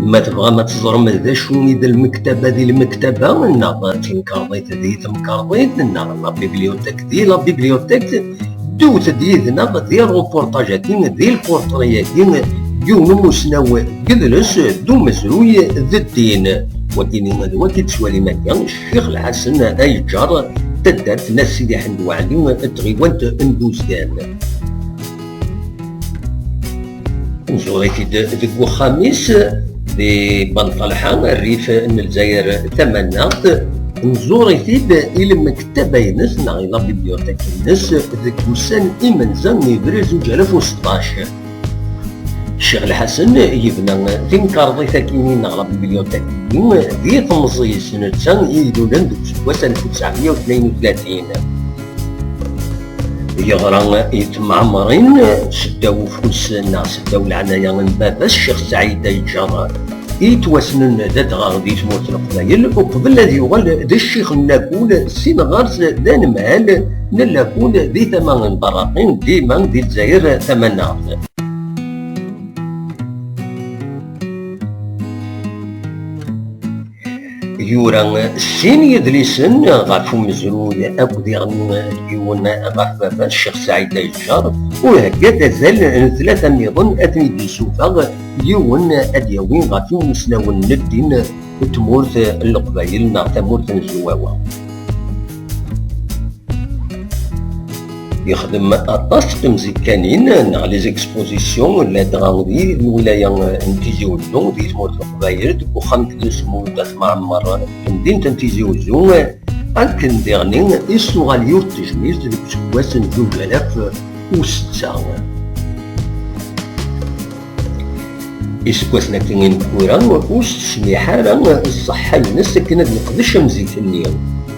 ما تبغى ما تزرم ذا شوني ذا المكتبة ذي المكتبة نا تنكرضيت ذي تنكرضيت نا لا بيبليوتيك ذي لا بيبليوتيك دوت ديالنا ذي الروبورتاجات ذي البورتريات ديون مسناو جلس دو مسروي ذا الدين وديني هذا كيتسوالي مكان الشيخ الحسن ايجار تدارت ناس سيدي حمدو علي تغيوانت ندوزدان نزوري في ذيك وخميس دي بنطلحة الريف من الجزائر ثمانات نزوري فيد إلى مكتبة ينس نا إلى بيبليوتيك ينس ذيك وسان إيمنزا ميبري 2016 الشيخ الحسن يبنى تنكرضي ثاكينين على بيبليوتيك ذي تمزي سنة يدولن دوك 1932 يغرى يتمعمرين سداو فلسنا سداو العناية من بابا الشيخ سعيد يجار يتوسنن ذات غاردي تموت القبايل وقبل الذي يغل ذا الشيخ الناكول سين غارس ذا نمهال نلاكول ذي ثمان براقين ديما ذي الجزائر ثمانات يورا سين يدلسن غاف مزروي أبدي يون غاف بابا الشيخ سعيد يجار وهكذا زال ثلاثة نظن أثني بيسوفا يون أديوين غاف مسناون الدين تمورت القبايل نا تمورت الزواوا يخدم أطاس تمزيكانين نا لي زيكسبوزيسيون لا دغاودي الولاية نتيزي وزو دي تمورت القبايل وخمت دسمو دات معمر مدينة نتيزي وزو أنكن ديرنين إسوغاليو التجميز ديك سكواس 2006 إسكواس نكتنين كورا وست سميحارا الصحة ينس كنا نقدش مزيتني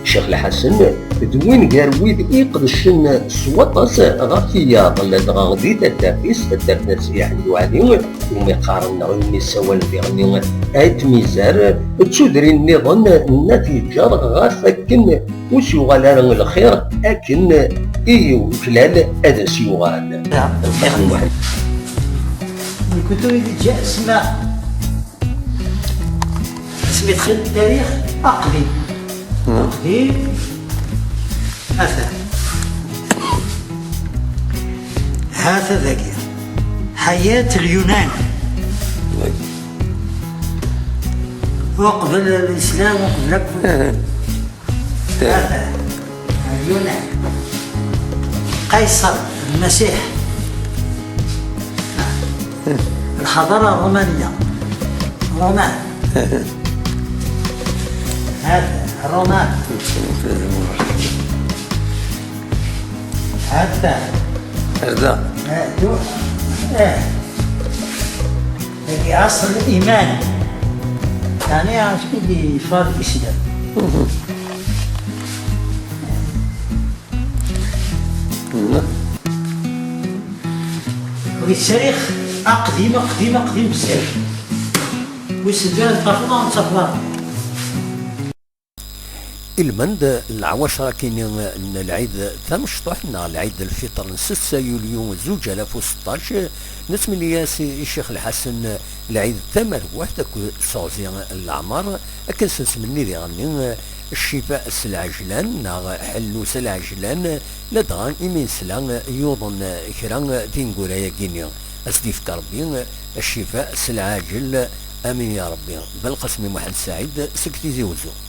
الشيخ الحسن دوين قارويد يقدشن سواطاس غافية ظل دغاغدي تدافيس تدافنا سياح الوعدي ومقارن غني سوال ديغني ايت ميزار تسودري النظام النتيجة غافكن وش يغالان الخير اكن ايو كلال هذا سيغال كنت اريد جاء اسمي دخل التاريخ اقدم هذا ذكي حياة اليونان وقبل الإسلام وقبل هذا اليونان قيصر المسيح الحضارة الرومانية رومان هذا رومان هذا هذه عصر الإيمان يعني عشان اللي فار الإسلام والتاريخ قديم بزاف والسجال طرفنا ونصفنا المند العواشرة كاين العيد تمشطح العيد الفطر 6 يوليو 2016 نتمنى سي الشيخ الحسن العيد ثمر واحد صوزي العمر اكن سنسمني ذي غني الشفاء السلعجلان نا حلو سلعجلان لدغان إمين سلان يوضن كران تنقورايا كينيا أسديف كربي الشفاء السلعاجل آمين يا ربي بالقسم محمد سعيد سكتي زوزو.